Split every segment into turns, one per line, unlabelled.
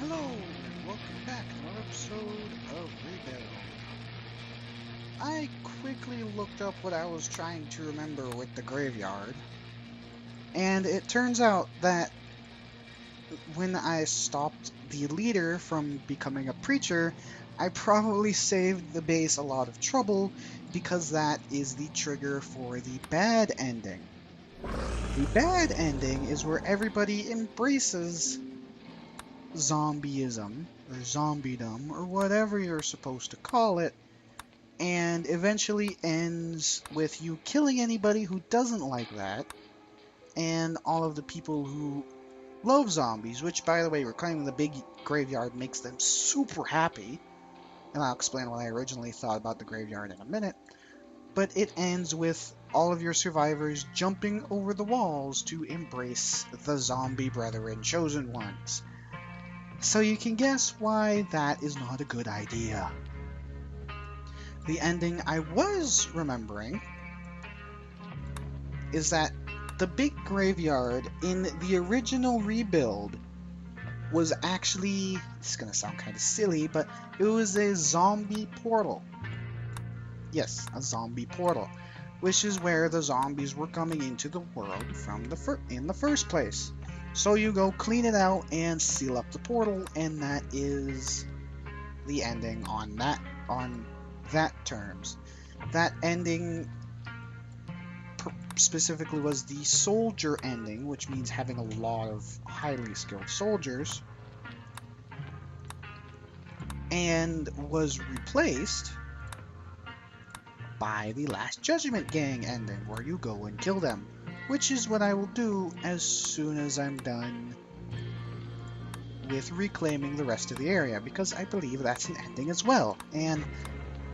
Hello, and welcome back to another episode of Rebuild. I quickly looked up what I was trying to remember with the graveyard, and it turns out that when I stopped the leader from becoming a preacher, I probably saved the base a lot of trouble because that is the trigger for the bad ending. The bad ending is where everybody embraces zombieism or zombiedom or whatever you're supposed to call it, and eventually ends with you killing anybody who doesn't like that and all of the people who love zombies, which, by the way, reclaiming the big graveyard makes them super happy, and I'll explain what I originally thought about the graveyard in a minute. But it ends with all of your survivors jumping over the walls to embrace the zombie brethren, chosen ones. So you can guess why that is not a good idea. The ending I was remembering is that the big graveyard in the original rebuild was actually, it's gonna sound kind of silly, but it was a zombie portal. Yes, a zombie portal, which is where the zombies were coming into the world from in the first place. So you go clean it out and seal up the portal, and that is the ending on that terms. That ending specifically was the soldier ending, which means having a lot of highly skilled soldiers, and was replaced by the Last Judgment Gang ending, where you go and kill them, which is what I will do as soon as I'm done with reclaiming the rest of the area, because I believe that's an ending as well, and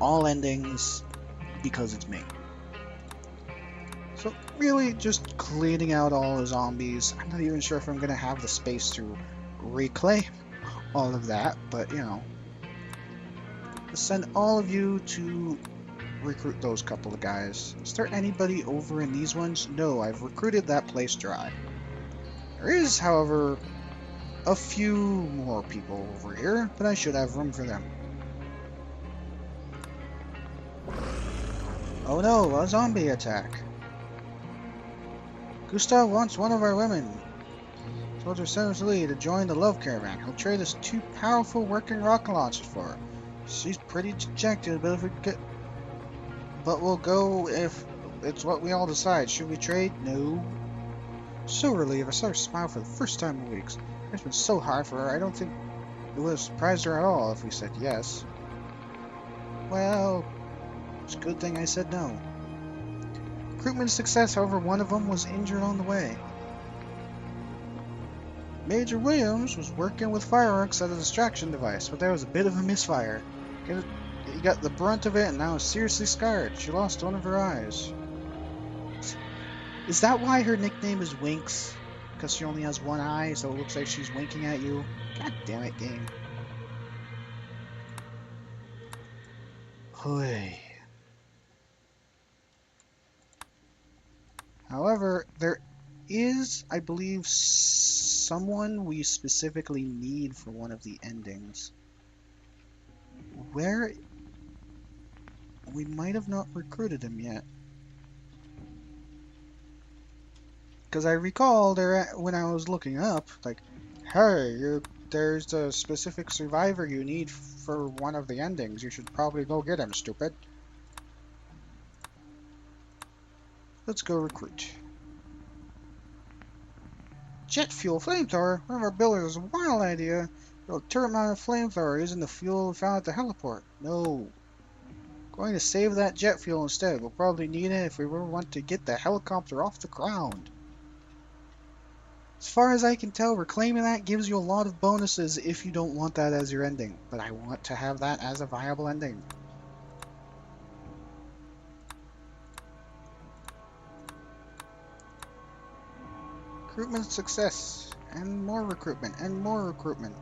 all endings because it's me. So really just cleaning out all the zombies. I'm not even sure if I'm going to have the space to reclaim all of that, but you know, send all of you to recruit those couple of guys. Is there anybody over in these ones? No, I've recruited that place dry. There is, however, a few more people over here, but I should have room for them. Oh no, a zombie attack. Gustav wants one of our women. Soldier sends Lee to join the love caravan. He'll trade us 2 powerful working rocket launchers for her. She's pretty dejected, but we'll go if it's what we all decide. Should we trade? No. So relieved. I saw her smile for the first time in weeks. It's been so hard for her. I don't think it would have surprised her at all if we said yes. Well, it's a good thing I said no. Recruitment success, however, one of them was injured on the way. Major Williams was working with fireworks as a distraction device, but there was a bit of a misfire. He got the brunt of it and now is seriously scarred. She lost one of her eyes. Is that why her nickname is Winks? Because she only has one eye, so it looks like she's winking at you? God damn it, game. Hoy. However, there is, I believe, someone we specifically need for one of the endings. Where? We might have not recruited him yet. Because I recall when I was looking up, like, hey, there's a specific survivor you need for one of the endings. You should probably go get him, stupid. Let's go recruit. Jet fuel flamethrower? One of our builders has a wild idea. A turret-mounted flamethrower using the fuel found at the heliport. No. Going to save that jet fuel instead. We'll probably need it if we want to get the helicopter off the ground. As far as I can tell, reclaiming that gives you a lot of bonuses if you don't want that as your ending. But I want to have that as a viable ending. Recruitment success. And more recruitment. And more recruitment.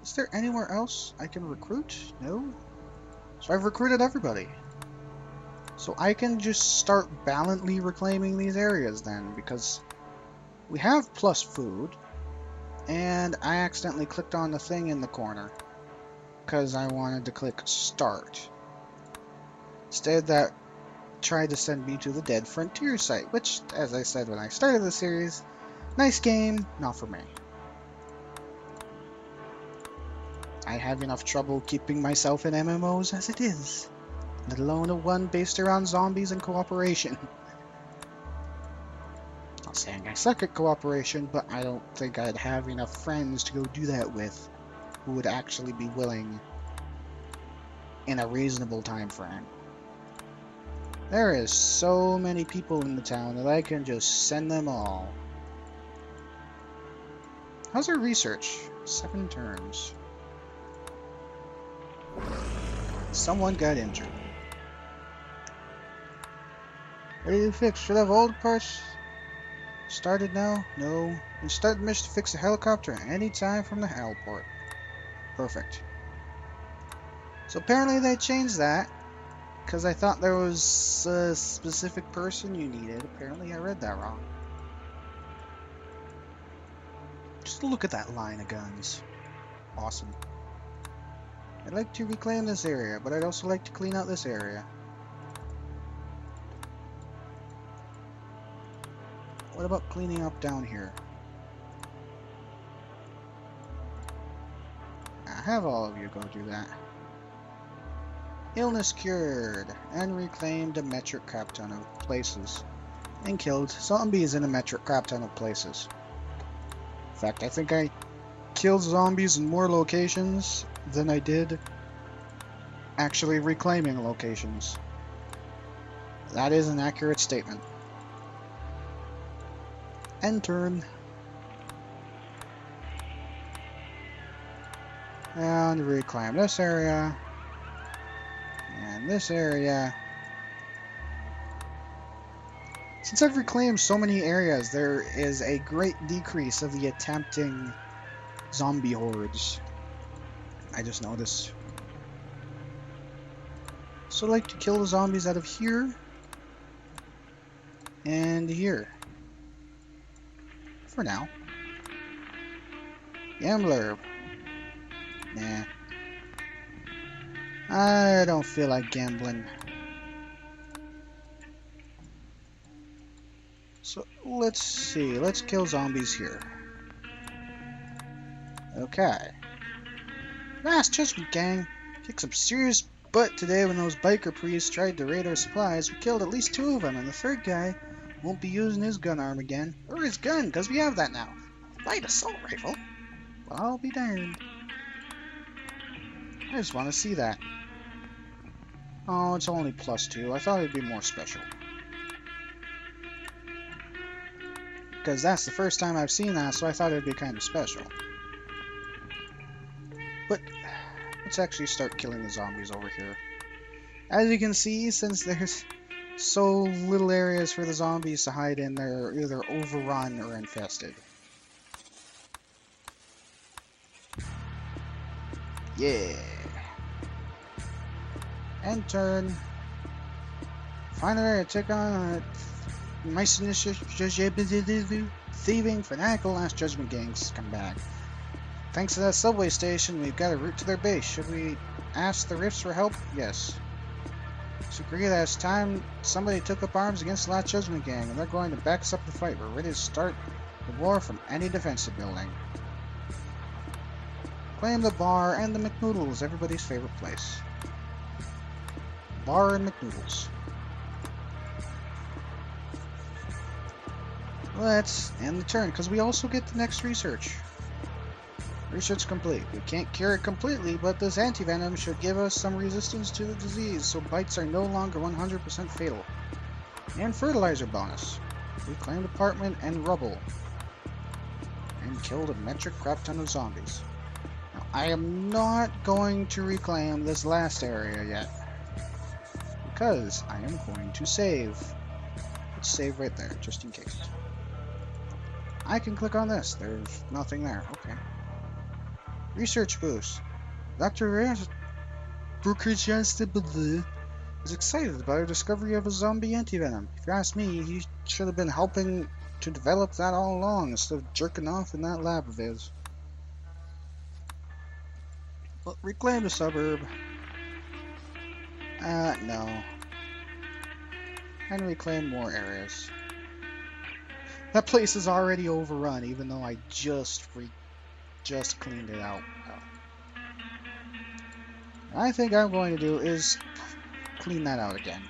Is there anywhere else I can recruit? No? So I've recruited everybody. So I can just start valiantly reclaiming these areas then, because We have plus food, and I accidentally clicked on the thing in the corner because I wanted to click start. Instead, that tried to send me to the Dead Frontier site, which, as I said when I started the series, nice game, not for me. I have enough trouble keeping myself in MMOs as it is, let alone a one based around zombies and cooperation. Not saying I suck at cooperation, but I don't think I'd have enough friends to go do that with who would actually be willing in a reasonable time frame. There is so many people in the town that I can just send them all. How's our research? 7 turns. Someone got injured. Ready to fix? Should have all the parts started now? No. And start the mission to fix the helicopter any time from the heliport. Perfect. So apparently they changed that, because I thought there was a specific person you needed. Apparently I read that wrong. Just look at that line of guns. Awesome. I'd like to reclaim this area, but I'd also like to clean out this area. What about cleaning up down here? I'll have all of you go do that. Illness cured, and reclaimed a metric crap ton of places. And killed zombies in a metric crap ton of places. In fact, I think I killed zombies in more locations than I did actually reclaiming locations. That is an accurate statement. End turn. And reclaim this area. And this area. Since I've reclaimed so many areas, there is a great decrease of the attempting zombie hordes. I just noticed. So I like to kill the zombies out of here and here. For now. Gambler. Nah. I don't feel like gambling. So let's see. Let's kill zombies here. Okay. Last Judgment Gang kicked some serious butt today when those biker priests tried to raid our supplies. We killed at least 2 of them, and the 3rd guy won't be using his gun arm again. Or his gun, because we have that now. Light assault rifle? Well, I'll be darned. I just want to see that. Oh, it's only +2. I thought it'd be more special. Because that's the first time I've seen that, so I thought it'd be kind of special. But let's actually start killing the zombies over here. As you can see, since there's so little areas for the zombies to hide in, they're either overrun or infested. Yeah. End turn. Finally, I took on Mice thieving fanatical Last Judgment Gangs come back. Thanks to that subway station, we've got a route to their base. Should we ask the Rifts for help? Yes. So agree that it's time somebody took up arms against the Last Judgment Gang, and they're going to back us up the fight. We're ready to start the war from any defensive building. Claim the bar and the McNoodles, everybody's favorite place. Bar and McNoodles. Let's end the turn, because we also get the next research. Research complete. We can't cure it completely, but this antivenom should give us some resistance to the disease, so bites are no longer 100% fatal. And fertilizer bonus. Reclaimed apartment and rubble. And killed a metric crap ton of zombies. Now, I am not going to reclaim this last area yet, because I am going to save. Let's save right there, just in case. I can click on this. There's nothing there. Okay. Research boost. Dr. Brookridge is excited about our discovery of a zombie antivenom. If you ask me, he should have been helping to develop that all along instead of jerking off in that lab of his. But reclaim the suburb. No. And reclaim more areas. That place is already overrun, even though I just cleaned it out. I think I'm going to do is clean that out again.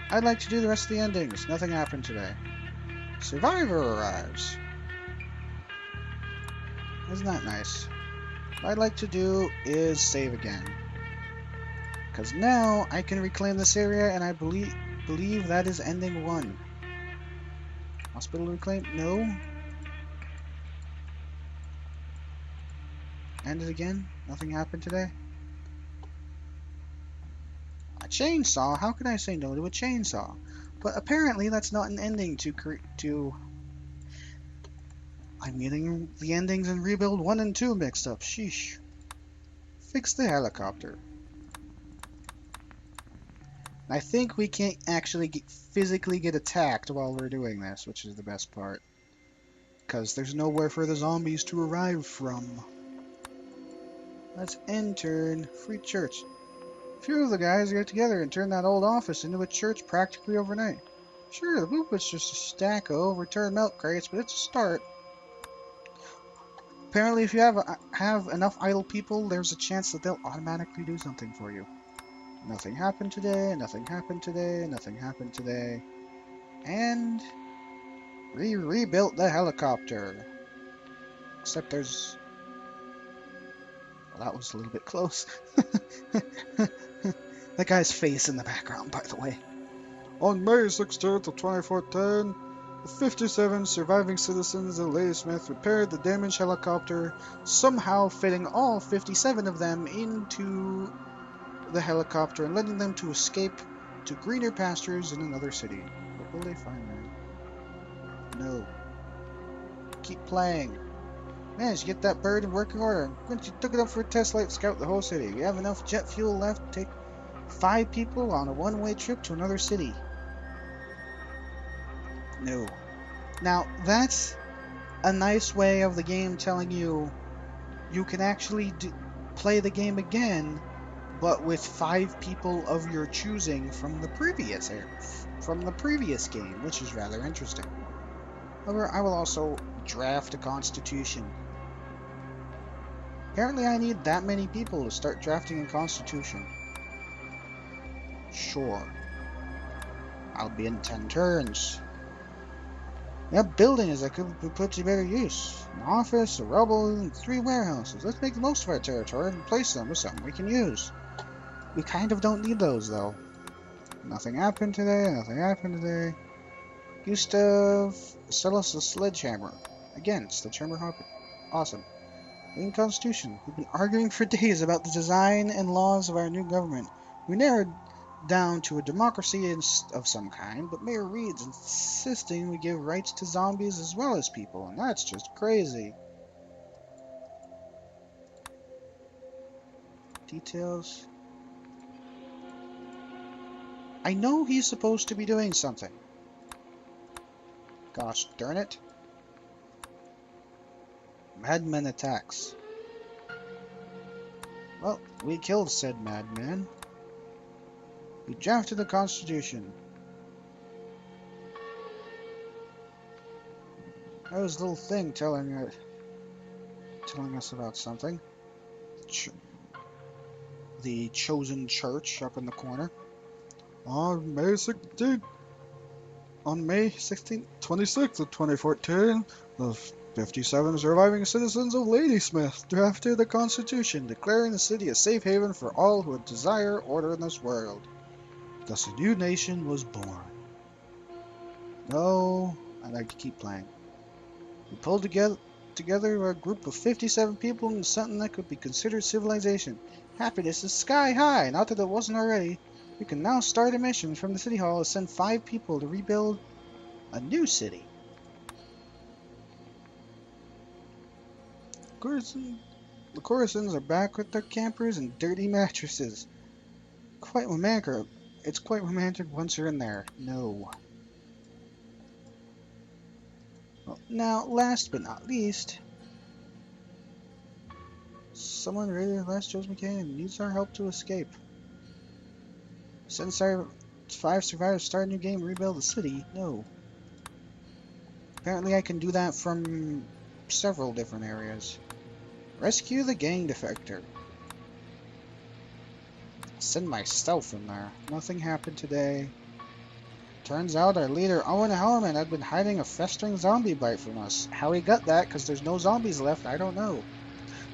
I'd like to do the rest of the endings. Nothing happened today. Survivor arrives. Isn't that nice? What I'd like to do is save again. Because now I can reclaim this area, and I believe that is ending 1. Hospital reclaim? No. End it again? Nothing happened today? A chainsaw? How can I say no to a chainsaw? But apparently that's not an ending to... I'm getting the endings in Rebuild 1 and 2 mixed up. Sheesh. Fix the helicopter. I think we can't actually physically get attacked while we're doing this, which is the best part. Because there's nowhere for the zombies to arrive from. Let's enter Free Church. A few of the guys get together and turn that old office into a church practically overnight. Sure, the boop's just a stack of overturned milk crates, but it's a start. Apparently, if you have enough idle people, there's a chance that they'll automatically do something for you. Nothing happened today, nothing happened today, nothing happened today. And we rebuilt the helicopter. Except there's... Well, that was a little bit close. That guy's face in the background, by the way. On May 16th of 2014, the 57 surviving citizens of Ladysmith repaired the damaged helicopter, somehow fitting all 57 of them into the helicopter and letting them to escape to greener pastures in another city. What will they find there? No. Keep playing. Managed to get that bird in working order. Once you took it up for a test flight, scout the whole city. We have enough jet fuel left to take 5 people on a one-way trip to another city. No. Now, that's a nice way of the game telling you you can actually play the game again, but with 5 people of your choosing from the previous game, which is rather interesting. However, I will also draft a constitution. Apparently I need that many people to start drafting a constitution. Sure. I'll be in 10 turns. We have buildings that could be put to better use. An office, a rubble, and 3 warehouses. Let's make the most of our territory and replace them with something we can use. We kind of don't need those, though. Nothing happened today, nothing happened today. Gustav, sell us a sledgehammer. Again, sledgehammer hopper. Awesome. In Constitution, we've been arguing for days about the design and laws of our new government. We narrowed down to a democracy of some kind, but Mayor Reed's insisting we give rights to zombies as well as people, and that's just crazy. Details. I know he's supposed to be doing something. Gosh darn it. Madman attacks. Well, we killed said madman. We drafted the Constitution. That was a little thing telling us about something. The chosen church up in the corner. On May 16th, 26th of 2014, the 57 surviving citizens of Ladysmith drafted the Constitution, declaring the city a safe haven for all who would desire order in this world. Thus a new nation was born. No, I'd like to keep playing. We pulled together a group of 57 people into something that could be considered civilization. Happiness is sky high, not that it wasn't already. We can now start a mission from the city hall to send 5 people to rebuild a new city. The Corisons are back with their campers and dirty mattresses. Quite romantic It's quite romantic once you're in there. No. Well, now, last but not least, someone raided Last Judgment King and needs our help to escape. Since our 5 survivors start a new game, rebuild the city. No. Apparently I can do that from several different areas. Rescue the gang defector. Send myself in there. Nothing happened today. Turns out our leader, Owen Hellerman, had been hiding a festering zombie bite from us. How he got that, because there's no zombies left, I don't know.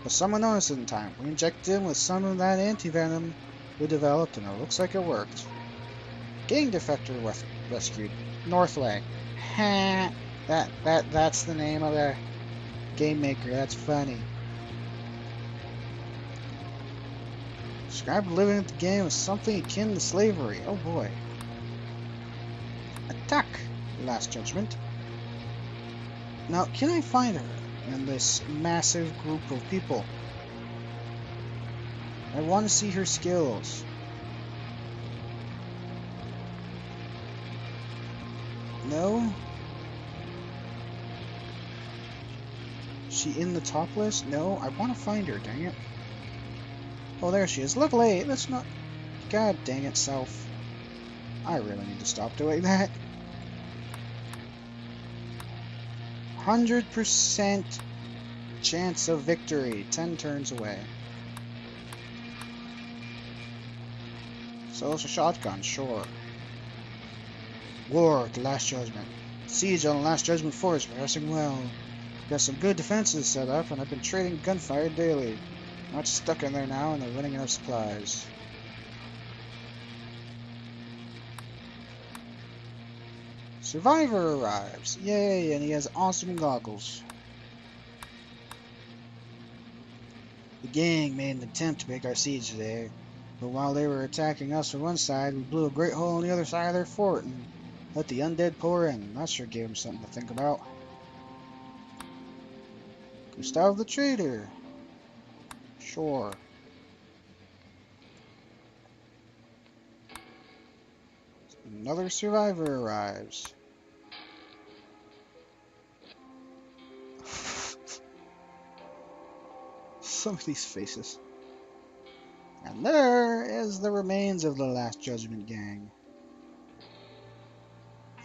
But someone noticed in time. We injected him with some of that anti-venom we developed, and it looks like it worked. Gang defector rescued. Northway. Ha! That's the name of the game maker. That's funny. Described living at the game as something akin to slavery. Oh boy. Attack! Last Judgment. Now, can I find her in this massive group of people? I want to see her skills. No? She in the top list? No, I want to find her, dang it. Oh, there she is. Level 8. Let's not... God dang it, self. I really need to stop doing that. 100% chance of victory. 10 turns away. So it's a shotgun, sure. War at the Last Judgment. Siege on the Last Judgment Fort is progressing well. Got some good defenses set up, and I've been trading gunfire daily. Not stuck in there now, and they're running out of supplies. Survivor arrives. Yay, and he has awesome goggles. The gang made an attempt to break our siege today, but while they were attacking us from one side, we blew a great hole in the other side of their fort and let the undead pour in. That sure gave them something to think about. Gustav the Trader. Sure. Another survivor arrives. Some of these faces. And there is the remains of the Last Judgment gang.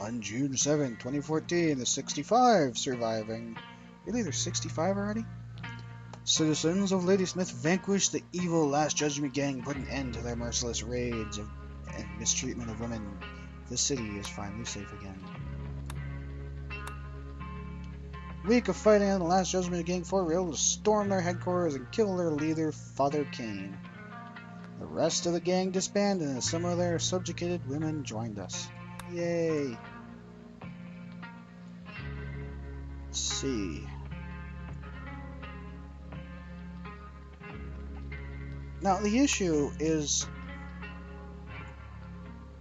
On June 7, 2014, the 65 surviving. Really, there's 65 already? Citizens of Ladysmith vanquished the evil Last Judgment gang, put an end to their merciless raids and mistreatment of women. The city is finally safe again. Week of fighting on the Last Judgment gang fort, were able to storm their headquarters and kill their leader, Father Kane. The rest of the gang disbanded and some of their subjugated women joined us. Yay! Let's see. Now the issue is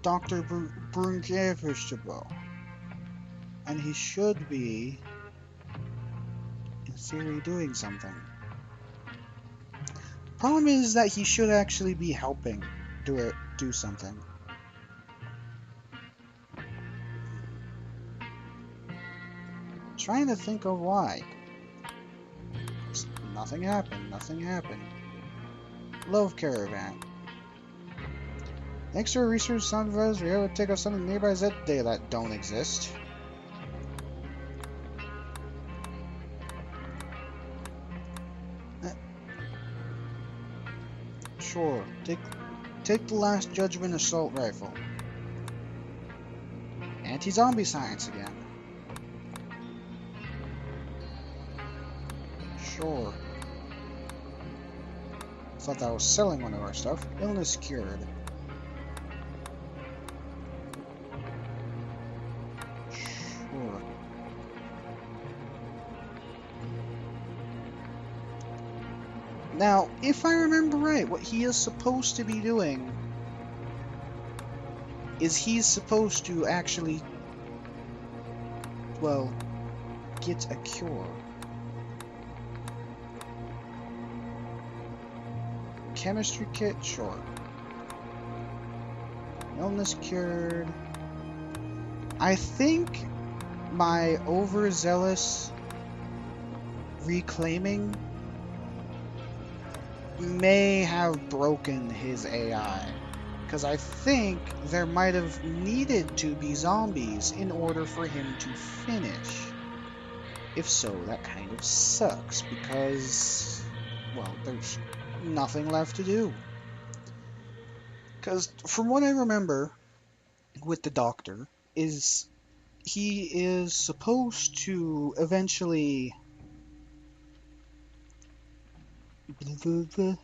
Dr. Brunkevichabo, and he should be, in theory, doing something. Problem is that he should actually be helping do something. Trying to think of why. Nothing happened. Nothing happened. Love Caravan. Thanks to our research, sound advisors were able to take us on the nearby Z day that don't exist. Sure. Take the Last Judgment assault rifle. Anti-zombie science again. Sure. Thought that was selling one of our stuff. Illness cured. Sure. Now, if I remember right, what he is supposed to be doing is he's supposed to actually, well, get a cure. Chemistry kit? Sure. illness cured. I think my overzealous reclaiming may have broken his AI. Because I think there might have needed to be zombies in order for him to finish. If so, that kind of sucks because, well, there's nothing left to do. Because from what I remember with the doctor, is he is supposed to eventually discover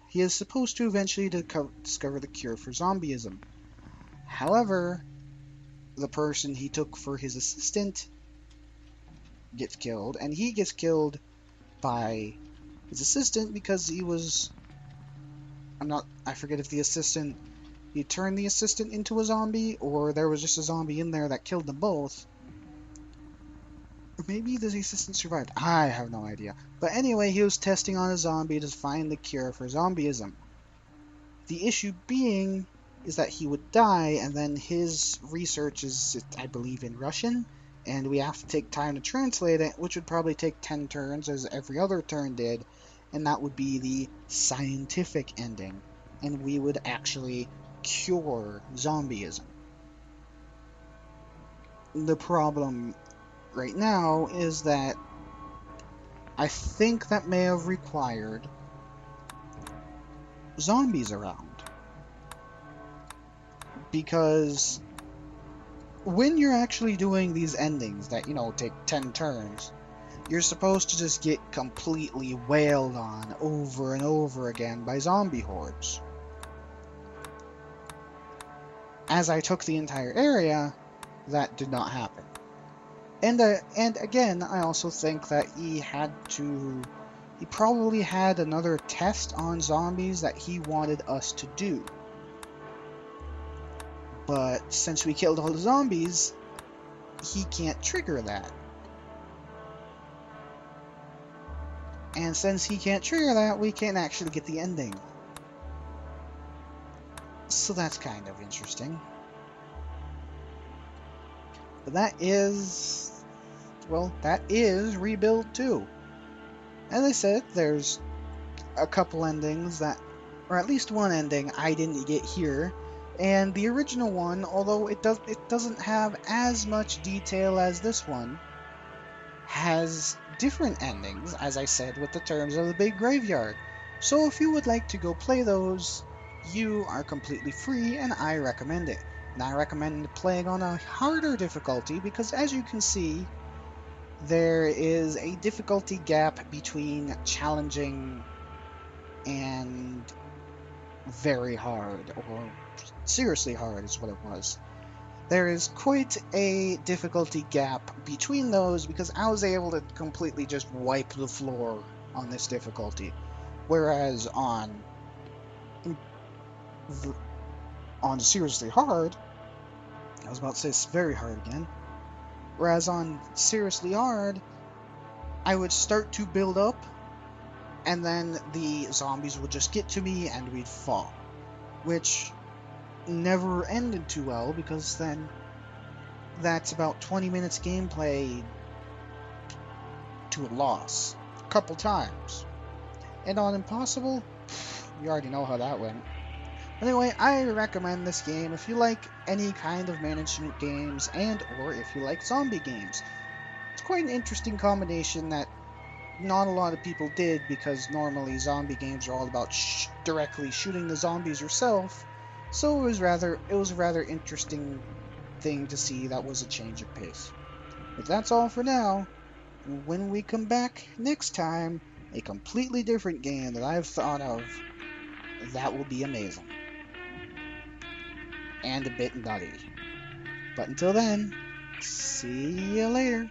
the cure for zombieism. However, the person he took for his assistant gets killed, and he gets killed by his assistant because he was... I forget if the assistant... He turned the assistant into a zombie, or there was just a zombie in there that killed them both. Or maybe the assistant survived. I have no idea. But anyway, he was testing on a zombie to find the cure for zombieism. The issue being is that he would die, and then his research is, I believe, in Russian, and we have to take time to translate it, which would probably take 10 turns, as every other turn did, and that would be the scientific ending, and we would actually cure zombieism. The problem right now is that I think that may have required zombies around. Because when you're actually doing these endings that, take 10 turns, you're supposed to just get completely wailed on over and over again by zombie hordes. As I took the entire area, that did not happen. And again, I also think that he probably had another test on zombies that he wanted us to do. But since we killed all the zombies, he can't trigger that. And since he can't trigger that, we can't actually get the ending. So that's kind of interesting. But that is Rebuild 2. As I said, there's a couple endings that, or at least one ending I didn't get here. And the original one, although it doesn't have as much detail as this one, has different endings, as I said, with the terms of the Big Graveyard. So if you would like to go play those, you are completely free, and I recommend it. And I recommend playing on a harder difficulty because, as you can see, there is a difficulty gap between challenging and very hard, or seriously hard is what it was. There is quite a difficulty gap between those because I was able to completely just wipe the floor on this difficulty, whereas on seriously hard, I was about to say it's very hard again, whereas on seriously hard, I would start to build up, and then the zombies would just get to me and we'd fall, which never ended too well because then that's about 20 minutes gameplay to a loss a couple times. And on Impossible, you already know how that went. Anyway, I recommend this game if you like any kind of management games and or if you like zombie games. It's quite an interesting combination that not a lot of people did because normally zombie games are all about directly shooting the zombies yourself. So it was a rather interesting thing to see that was a change of pace. But that's all for now. When we come back next time, a completely different game that I've thought of that will be amazing. And a bit nutty. But until then, see you later.